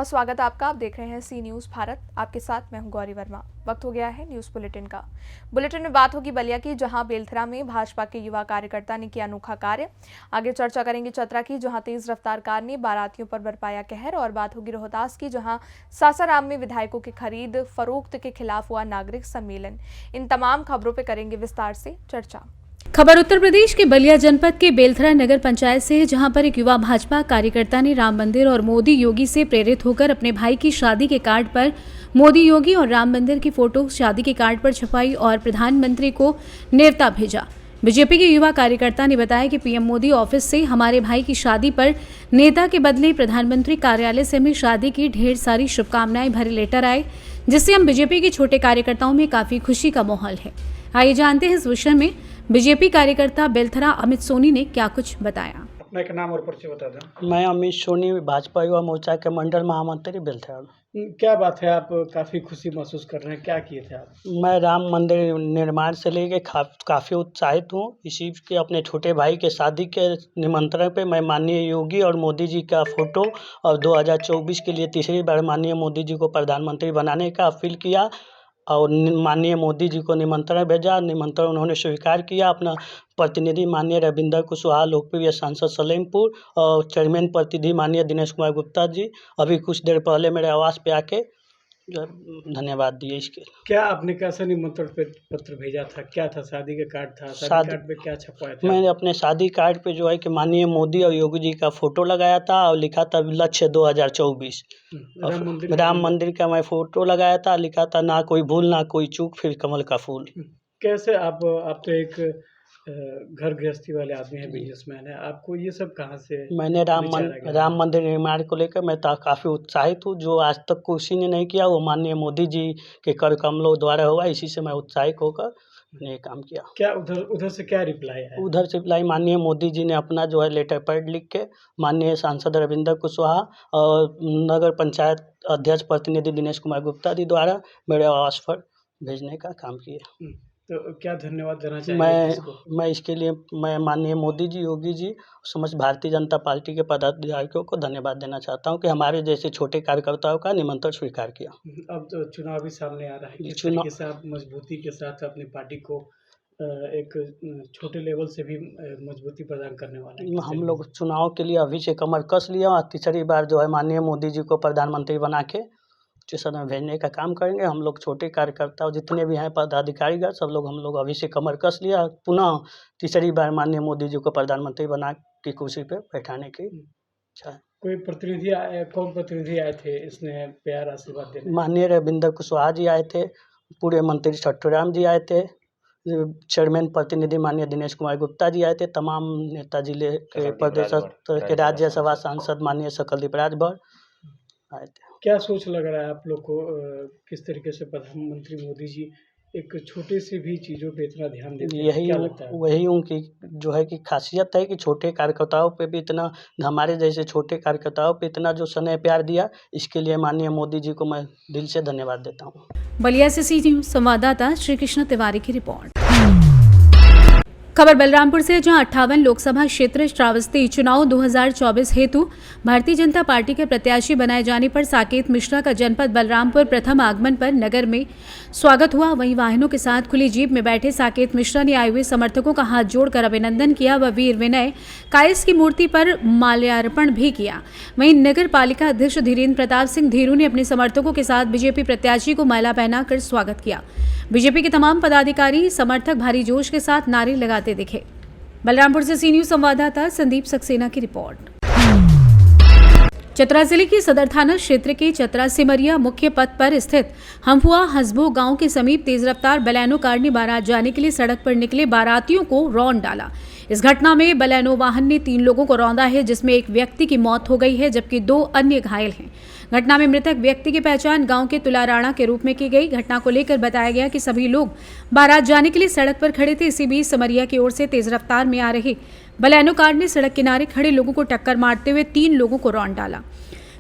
बहुत स्वागत है आपका। आप देख रहे हैं सी न्यूज़ भारत। आपके साथ मैं हूं गौरी वर्मा। वक्त हो गया है न्यूज़ बुलेटिन का। बुलेटिन में बात होगी बलिया की, जहां बेलथरा में भाजपा के युवा कार्यकर्ता ने किया अनोखा कार्य। आगे चर्चा करेंगे चतरा की, जहां तेज रफ्तार कार ने बारातियों पर बरपाया कहर। और बात होगी रोहतास की, जहां सासाराम में विधायकों की खरीद फरोख्त के खिलाफ हुआ नागरिक सम्मेलन। इन तमाम खबरों पर करेंगे विस्तार से चर्चा। खबर उत्तर प्रदेश के बलिया जनपद के बेलथरा नगर पंचायत से है, जहां पर एक युवा भाजपा कार्यकर्ता ने राम मंदिर और मोदी योगी से प्रेरित होकर अपने भाई की शादी के कार्ड पर मोदी योगी और राम मंदिर की फोटो शादी के कार्ड पर छपाई और प्रधानमंत्री को न्योता भेजा। बीजेपी के युवा कार्यकर्ता ने बताया कि पीएम मोदी ऑफिस से हमारे भाई की शादी पर नेता के बदले प्रधानमंत्री कार्यालय से हमें शादी की ढेर सारी शुभकामनाएं भरे लेटर आए, जिससे हम बीजेपी के छोटे कार्यकर्ताओं में काफी खुशी का माहौल है। आइए जानते हैं इस विषय में बीजेपी कार्यकर्ता बेलथरा अमित सोनी ने क्या कुछ बताया। अपना एक नाम और परिचय बता दें। मैं अमित सोनी, भाजपा युवा मोर्चा के मंडल महामंत्री बेलथरा। क्या बात है, आप काफ़ी खुशी महसूस कर रहे हैं, क्या किए थे आप? मैं राम मंदिर निर्माण से लेके काफ़ी उत्साहित हूँ। इसी के अपने छोटे भाई के शादी के निमंत्रण पे मैं माननीय योगी और मोदी जी का फोटो और 2024 के लिए तीसरी बार माननीय मोदी जी को प्रधानमंत्री बनाने का अपील किया और माननीय मोदी जी को निमंत्रण भेजा। निमंत्रण उन्होंने स्वीकार किया। अपना प्रतिनिधि माननीय रविंदर कुशवाहा, लोकप्रिय सांसद सलेमपुर, और चेयरमैन प्रतिनिधि माननीय दिनेश कुमार गुप्ता जी अभी कुछ देर पहले मेरे आवास पे आके जो धन्यवाद दिए इसके। क्या आपने कैसा निमंत्रण पत्र भेजा था? क्या था? शादी का कार्ड था? शादी कार्ड पे क्या छपवाया था? मैंने अपने शादी कार्ड पे जो है कि माननीय मोदी और योगी जी का फोटो लगाया था और लिखा था लक्ष्य 2024। राम मंदिर का मैं फोटो लगाया था, लिखा था ना कोई भूल ना कोई चूक, फिर कमल का फूल। कैसे आप तो एक घर गृहस्थी वाले आदमी हैं, बिजनेसमैन है, आपको ये सब कहाँ से? मैंने राम मंदिर निर्माण को लेकर मैं काफ़ी उत्साहित हूँ। जो आज तक किसी ने नहीं किया वो माननीय मोदी जी के कर कमलों द्वारा हुआ। इसी से मैं उत्साहित होकर ने काम किया। क्या उधर से क्या रिप्लाई है? उधर से रिप्लाई माननीय मोदी जी ने अपना जो है लेटर पैड लिख के माननीय सांसद रविंदर कुशवाहा और नगर पंचायत अध्यक्ष प्रतिनिधि दिनेश कुमार गुप्ता जी द्वारा मेरे आवास पर भेजने का काम किया। तो क्या धन्यवाद देना चाहिए मैं इसके लिए मैं माननीय मोदी जी, योगी जी, समस्त भारतीय जनता पार्टी के पदाधिकारियों को धन्यवाद देना चाहता हूं कि हमारे जैसे छोटे कार्यकर्ताओं का निमंत्रण स्वीकार किया। अब तो चुनाव भी सामने आ रहा है, किस तरीके से आप मजबूती के साथ अपनी पार्टी को एक छोटे लेवल से भी मजबूती प्रदान करने वाले हैं? हम लोग चुनाव के लिए अभी से कमर कस लिया और तीसरी बार जो है माननीय मोदी जी को प्रधानमंत्री बना के स्टेशन में भेजने का काम करेंगे। हम लोग छोटे कार्यकर्ता जितने भी हैं पदाधिकारीगण सब लोग हम लोग अभी से कमर कस लिया, पुनः तीसरी बार माननीय मोदी जी को प्रधानमंत्री बना की कुर्सी पे बैठाने की इच्छा है। कोई प्रतिनिधि आए? कौन प्रतिनिधि आए थे इसने प्यार आशीर्वाद देने? माननीय रविंदर कुशवाहा जी आए थे, पूर्व मंत्री छट्टूराम जी आए थे, चेयरमैन प्रतिनिधि माननीय दिनेश कुमार गुप्ता जी आए थे, तमाम नेता जिले के प्रदेश के राज्यसभा सांसद माननीय सकलदीप राजभर आए थे। क्या सोच लग रहा है आप लोग को, किस तरीके से प्रधानमंत्री मोदी जी एक छोटे से भी चीज़ों पे इतना ध्यान देते हैं? क्या लगता है? वही उनकी जो है कि खासियत है कि छोटे कार्यकर्ताओं पे भी इतना, हमारे जैसे छोटे कार्यकर्ताओं पे इतना जो स्नेह प्यार दिया, इसके लिए माननीय मोदी जी को मैं दिल से धन्यवाद देता हूँ। बलिया से सी न्यूज़ संवाददाता श्री कृष्ण तिवारी की रिपोर्ट। खबर बलरामपुर से, जहां 58 लोकसभा क्षेत्र श्रावस्ती चुनाव 2024 हेतु भारतीय जनता पार्टी के प्रत्याशी बनाए जाने पर साकेत मिश्रा का जनपद बलरामपुर प्रथम आगमन पर नगर में स्वागत हुआ। वहीं वाहनों के साथ खुली जीप में बैठे साकेत मिश्रा ने आए हुए समर्थकों का हाथ जोड़कर अभिनंदन किया व वीर विनय कायस की मूर्ति पर माल्यार्पण भी किया। वहीं नगर पालिका अध्यक्ष धीरेन्द्र प्रताप सिंह धीरू ने अपने समर्थकों के साथ बीजेपी प्रत्याशी को माला पहनाकर स्वागत किया। बीजेपी के तमाम पदाधिकारी समर्थक भारी जोश के साथ नारे लगाते दिखे। बलरामपुर से सी न्यूज़ संवाददाता संदीप सक्सेना की रिपोर्ट। चतरा जिले के सदर थाना क्षेत्र के चतरा सिमरिया मुख्य पथ पर स्थित हम्फुआ हसबो गांव के समीप तेज रफ्तार बलेनो कार ने बारात जाने के लिए सड़क पर निकले बारातियों को रौंद डाला। इस घटना में बलेनो वाहन ने 3 लोगों को रौंदा है, जिसमें एक व्यक्ति की मौत हो गई है जबकि 2 अन्य घायल हैं। घटना में मृतक व्यक्ति की पहचान गांव के तुलाराणा के रूप में की गई। घटना को लेकर बताया गया कि सभी लोग बारात जाने के लिए सड़क पर खड़े थे। इसी बीच सिमरिया की ओर से तेज रफ्तार में आ रही बलेनो कार ने सड़क किनारे खड़े लोगों को टक्कर मारते हुए 3 लोगों को रौंद डाला।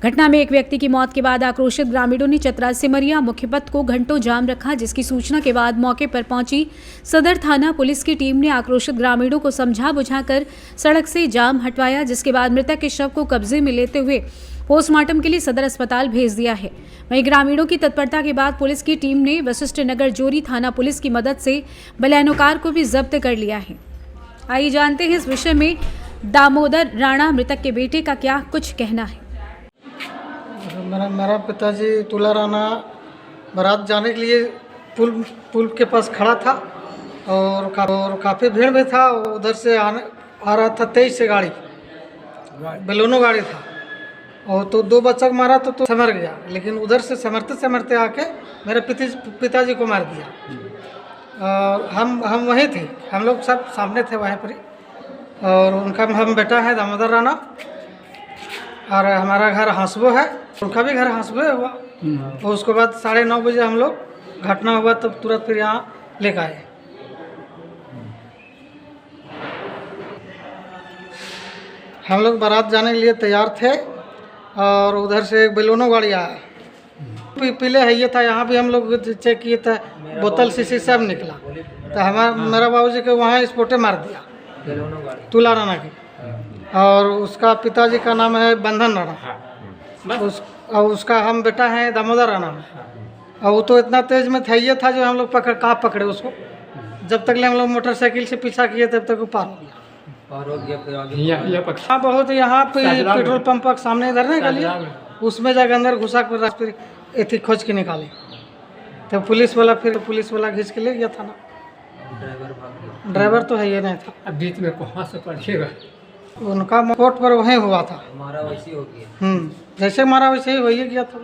घटना में एक व्यक्ति की मौत के बाद आक्रोशित ग्रामीणों ने चतरा सिमरिया मुख्य पथ को घंटों जाम रखा, जिसकी सूचना के बाद मौके पर पहुंची सदर थाना पुलिस की टीम ने आक्रोशित ग्रामीणों को समझा बुझाकर सड़क से जाम हटवाया, जिसके बाद मृतक के शव को कब्जे में लेते हुए पोस्टमार्टम के लिए सदर अस्पताल भेज दिया है। वहीं ग्रामीणों की तत्परता के बाद पुलिस की टीम ने वशिष्ठ नगर जोरी थाना पुलिस की मदद से बलेनो कार को भी जब्त कर लिया है। आइए जानते हैं इस विषय में दामोदर राणा मृतक के बेटे का क्या कुछ कहना है। मेरा पिताजी तुला राणा बारात जाने के लिए पुल के पास खड़ा था और काफ़ी भीड़ में था। उधर से आ रहा था 23 से गाड़ी, बेलोनो गाड़ी था, और तो 2 बच्चा को मारा तो समर गया, लेकिन उधर से समरते आके मेरे पिताजी को मार दिया। और हम वहीं थे, हम लोग सब सामने थे वहीं पर ही। और उनका हम बेटा है दामोदर राणा, और हमारा घर हंसबो है, उनका भी घर हंसबो हुआ। और उसके बाद 9:30 बजे हम लोग घटना हुआ तब तुरंत फिर यहाँ लेकर आए। हम लोग बारात जाने के लिए तैयार थे और उधर से एक बेलोनो गाड़ी आया, पीले है ये था। यहाँ भी हम लोग चेक किए थे, बोतल शीशी सब निकला। तो मेरा बाबूजी को वहाँ स्पोर्टे मार दिया तुला राणा की, और उसका पिताजी का नाम है बंधन राणा, और उसका हम बेटा है दामोदर राणा। और वो तो इतना तेज में था ये था जो हम लोग पकड़े उसको। जब तक ले हम लोग मोटरसाइकिल से पीछा किए तब तक वो पार हो गया। हाँ, बहुत यहाँ पे पेट्रोल पंप के सामने इधर नहीं गली, उसमें जाकर अंदर घुसा कर फिर एथी खोज के निकाले। तो पुलिस वाला घिंच के ले गया था ना। ड्राइवर तो है ये नहीं था। अब बीच में कहाँ से पड़ेगा? उनका कोर्ट पर वहीं हुआ था। मारा वैसे हो गया। जैसे मारा वैसे ही हो ही गया था।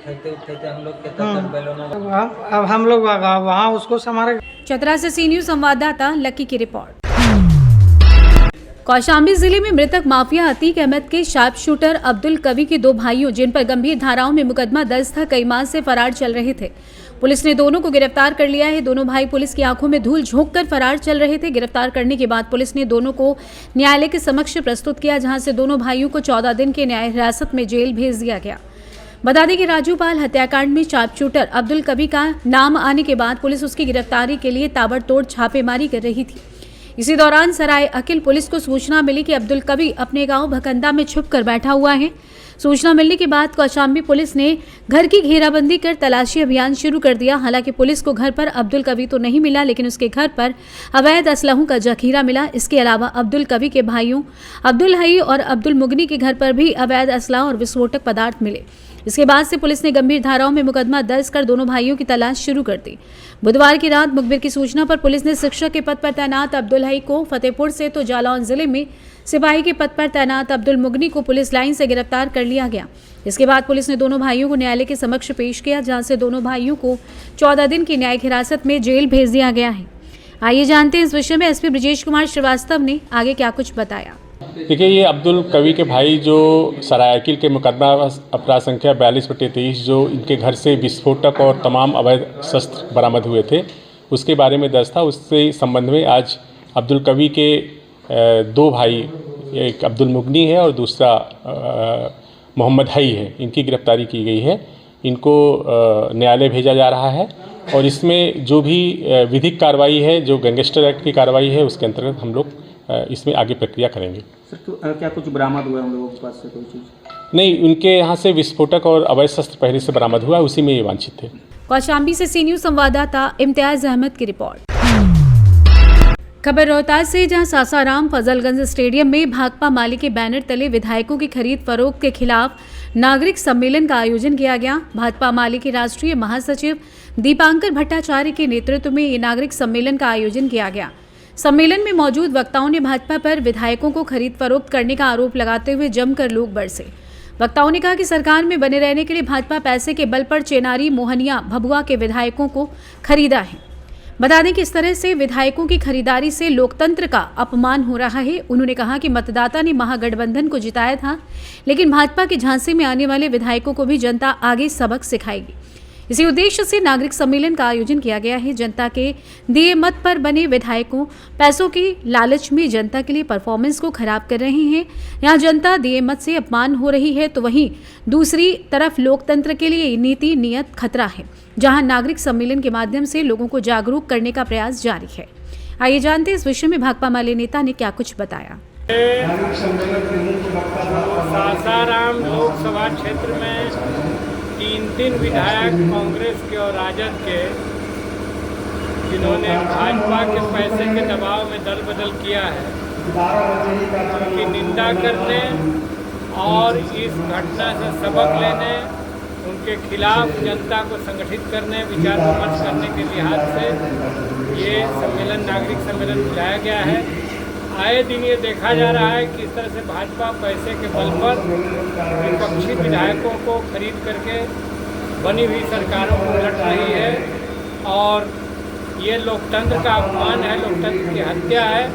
उठते हम लोग के तक बेलोनो। अब हम लोग वहाँ उसको संभाले। चतरा से सी न्यूज संवाददाता लकी की रिपोर्ट। कौशाम्बी जिले में मृतक माफिया अतीक अहमद के शार्प शूटर अब्दुल कवी के 2 भाइयों, जिन पर गंभीर धाराओं में मुकदमा दर्ज था, कई माह से फरार चल रहे थे। पुलिस ने दोनों को गिरफ्तार कर लिया है। दोनों भाई पुलिस की आंखों में धूल झोंककर फरार चल रहे थे। गिरफ्तार करने के बाद पुलिस ने दोनों को न्यायालय के समक्ष प्रस्तुत किया, जहां से दोनों भाइयों को 14 दिन के न्यायिक हिरासत में जेल भेज दिया गया। बता दें कि राजूपाल हत्याकांड में शार्प शूटर अब्दुल कवी का नाम आने के बाद पुलिस उसकी गिरफ्तारी के लिए ताबड़तोड़ छापेमारी कर रही थी। इसी दौरान सराय अकिल पुलिस को सूचना मिली कि अब्दुल कवी अपने गांव भकंदा में छुपकर बैठा हुआ है। सूचना मिलने के बाद कौशाम्बी पुलिस ने घर की घेराबंदी कर तलाशी अभियान शुरू कर दिया। हालांकि पुलिस को घर पर अब्दुल कवी तो नहीं मिला, लेकिन उसके घर पर अवैध असलहों का जखीरा मिला। इसके अलावा अब्दुल कवी के भाइयों अब्दुल हई और अब्दुल मुगनी के घर पर भी अवैध असलाह और विस्फोटक पदार्थ मिले। इसके बाद से पुलिस ने गंभीर धाराओं में मुकदमा दर्ज कर दोनों भाइयों की तलाश शुरू कर दी। बुधवार की रात मुखबिर की सूचना पर पुलिस ने शिक्षक के पद पर तैनात अब्दुल हई को फतेहपुर से तो जालौन जिले में सिपाही के पद पर तैनात अब्दुल मुगनी को पुलिस लाइन से गिरफ्तार कर लिया गया। इसके बाद पुलिस ने दोनों भाइयों को न्यायालय के समक्ष पेश किया, जहां से दोनों भाइयों को 14 दिन की न्यायिक हिरासत में जेल भेज दिया गया है। आइए जानते हैं इस विषय में एसपी ब्रजेश कुमार श्रीवास्तव ने आगे क्या कुछ बताया। देखिए, ये अब्दुल कवी के भाई जो सरायकिल के मुकदमा अपराध संख्या 42/23 जो इनके घर से विस्फोटक और तमाम अवैध शस्त्र बरामद हुए थे, उसके बारे में दर्ज था। उससे संबंध में आज अब्दुल कवी के 2 भाई, एक अब्दुल मुगनी है और दूसरा मोहम्मद हई है, इनकी गिरफ्तारी की गई है। इनको न्यायालय भेजा जा रहा है और इसमें जो भी विधिक कार्रवाई है, जो गैंगस्टर एक्ट की कार्रवाई है, उसके अंतर्गत हम लोग इसमें आगे प्रक्रिया करेंगे। सर, तो क्या कुछ बरामद हुआ है उन लोगों के पास से कोई चीज़? नहीं, उनके यहाँ से विस्फोटक और अवैध शस्त्र पहले से बरामद हुआ है, उसी में ये वांछित थे। कौशाम्बी से सी न्यूज संवाददाता इम्तियाज अहमद की रिपोर्ट। खबर रोहतास से, जहां सासाराम फजलगंज स्टेडियम में भाकपा माले के बैनर तले विधायकों की खरीद फरोख्त के खिलाफ नागरिक सम्मेलन का आयोजन किया गया। भाजपा माले के राष्ट्रीय महासचिव दीपांकर भट्टाचार्य के नेतृत्व में ये नागरिक सम्मेलन का आयोजन किया गया। सम्मेलन में मौजूद वक्ताओं ने भाजपा पर विधायकों को खरीद फरोख्त करने का आरोप लगाते हुए जमकर लोग बरसे। वक्ताओं ने कहा कि सरकार में बने रहने के लिए भाजपा पैसे के बल पर चेनारी, मोहनिया, भभुआ के विधायकों को खरीदा है। बता दें कि इस तरह से विधायकों की खरीदारी से लोकतंत्र का अपमान हो रहा है। उन्होंने कहा कि मतदाता ने महागठबंधन को जिताया था, लेकिन भाजपा के झांसे में आने वाले विधायकों को भी जनता आगे सबक सिखाएगी। इसी उद्देश्य से नागरिक सम्मेलन का आयोजन किया गया है। जनता के दिए मत पर बने विधायकों पैसों की लालच में जनता के लिए परफॉर्मेंस को खराब कर रहे हैं। यहाँ जनता दिए मत से अपमान हो रही है, तो वहीं दूसरी तरफ लोकतंत्र के लिए नीति नियत खतरा है, जहां नागरिक सम्मेलन के माध्यम से लोगों को जागरूक करने का प्रयास जारी है। आइए जानते हैं इस विषय में भाकपा माले नेता ने क्या कुछ बताया। सासाराम लोकसभा क्षेत्र में तीन विधायक कांग्रेस के और राजद के, जिन्होंने भाजपा के पैसे के दबाव में दल बदल किया है, उनकी निंदा करने और इस घटना से सबक लेने, उनके खिलाफ जनता को संगठित करने, विचार विमर्श करने के लिहाज से ये सम्मेलन, नागरिक सम्मेलन बुलाया गया है। आए दिन ये देखा जा रहा है कि इस तरह से भाजपा पैसे के बल पर विपक्षी विधायकों को खरीद करके बनी हुई सरकारों को उलट रही है, और ये लोकतंत्र का अपमान है, लोकतंत्र की हत्या है।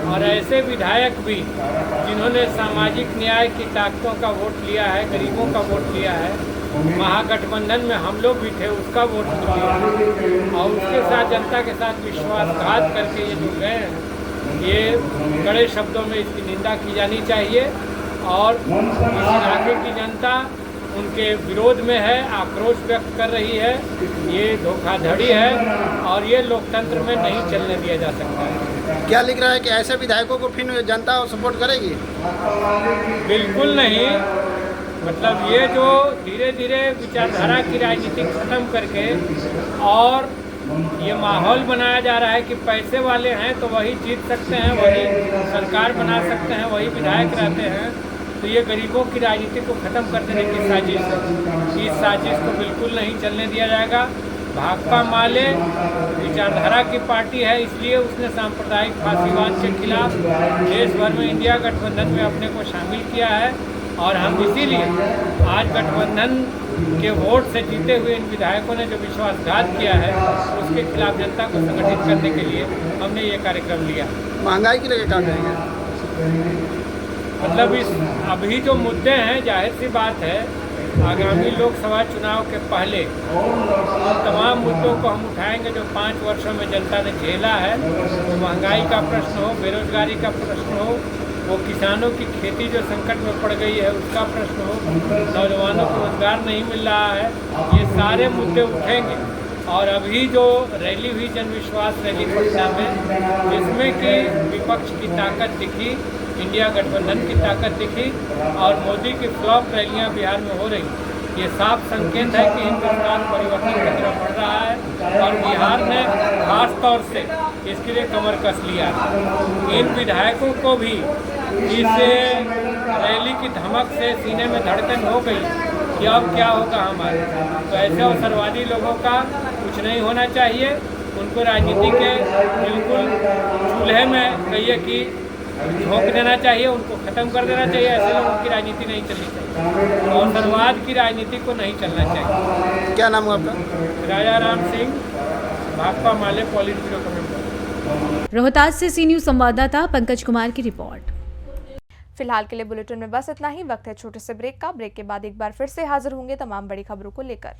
और ऐसे विधायक भी जिन्होंने सामाजिक न्याय की ताकतों का वोट लिया है, गरीबों का वोट लिया है, महागठबंधन में हम लोग भी थे, उसका वोट लिया, और उसके साथ जनता के साथ विश्वासघात करके ये जो गए हैं, ये कड़े शब्दों में इसकी निंदा की जानी चाहिए। और इस इलाके की जनता उनके विरोध में है, आक्रोश व्यक्त कर रही है। ये धोखाधड़ी है और ये लोकतंत्र में नहीं चलने दिया जा सकता है। क्या लिख रहा है कि ऐसे विधायकों को फिर जनता सपोर्ट करेगी? बिल्कुल नहीं। मतलब ये जो धीरे धीरे विचारधारा की राजनीति खत्म करके और ये माहौल बनाया जा रहा है कि पैसे वाले हैं तो वही जीत सकते हैं, वही सरकार बना सकते हैं, वही विधायक रहते हैं, तो ये गरीबों की राजनीति को ख़त्म कर देने की साजिश है। इस साजिश को बिल्कुल नहीं चलने दिया जाएगा। भाकपा माले विचारधारा की पार्टी है, इसलिए उसने सांप्रदायिक फांसीवाद के खिलाफ देश भर में इंडिया गठबंधन में अपने को शामिल किया है। और हम इसीलिए आज गठबंधन के वोट से जीते हुए इन विधायकों ने जो विश्वासघात किया है, उसके खिलाफ जनता को संगठित करने के लिए हमने ये कार्यक्रम लिया। महंगाई के लिए क्या कहेंगे? मतलब इस अभी जो मुद्दे हैं, जाहिर सी बात है, आगामी लोकसभा चुनाव के पहले तमाम मुद्दों को हम उठाएंगे जो 5 वर्षों में जनता ने झेला है। तो महंगाई का प्रश्न हो, बेरोजगारी का प्रश्न हो, वो किसानों की खेती जो संकट में पड़ गई है उसका प्रश्न हो, नौजवानों को रोजगार नहीं मिल रहा है, ये सारे मुद्दे उठेंगे। और अभी जो रैली हुई जन विश्वास रैली पटना में, जिसमें कि विपक्ष की ताकत दिखी, इंडिया गठबंधन की ताकत दिखी और मोदी की फ्लॉप रैलियां बिहार में हो रही, ये साफ संकेत है कि हिंदुस्तान परिवर्तन की तरफ बढ़ रहा है। और बिहार ने खास तौर से इसके लिए कमर कस लिया। इन विधायकों को भी इस रैली की धमक से सीने में धड़कन हो गई कि अब क्या होगा हमारे। तो ऐसे अवसरवादी लोगों का कुछ नहीं होना चाहिए, उनको राजनीति के बिल्कुल चूल्हे में कहिए कि झोंक देना चाहिए, उनको ख़त्म कर देना चाहिए। ऐसे लोगों की राजनीति नहीं चलनी चाहिए, अवसरवाद की राजनीति को नहीं चलना चाहिए। क्या नाम है आपका? राजा राम सिंह, भाकपा माले पॉलिट ब्यूरो कमेंबर। रोहतास से सी न्यूज़ संवाददाता पंकज कुमार की रिपोर्ट। फिलहाल के लिए बुलेटिन में बस इतना ही। वक्त है छोटे से ब्रेक का। ब्रेक के बाद एक बार फिर से हाजिर होंगे तमाम बड़ी खबरों को लेकर।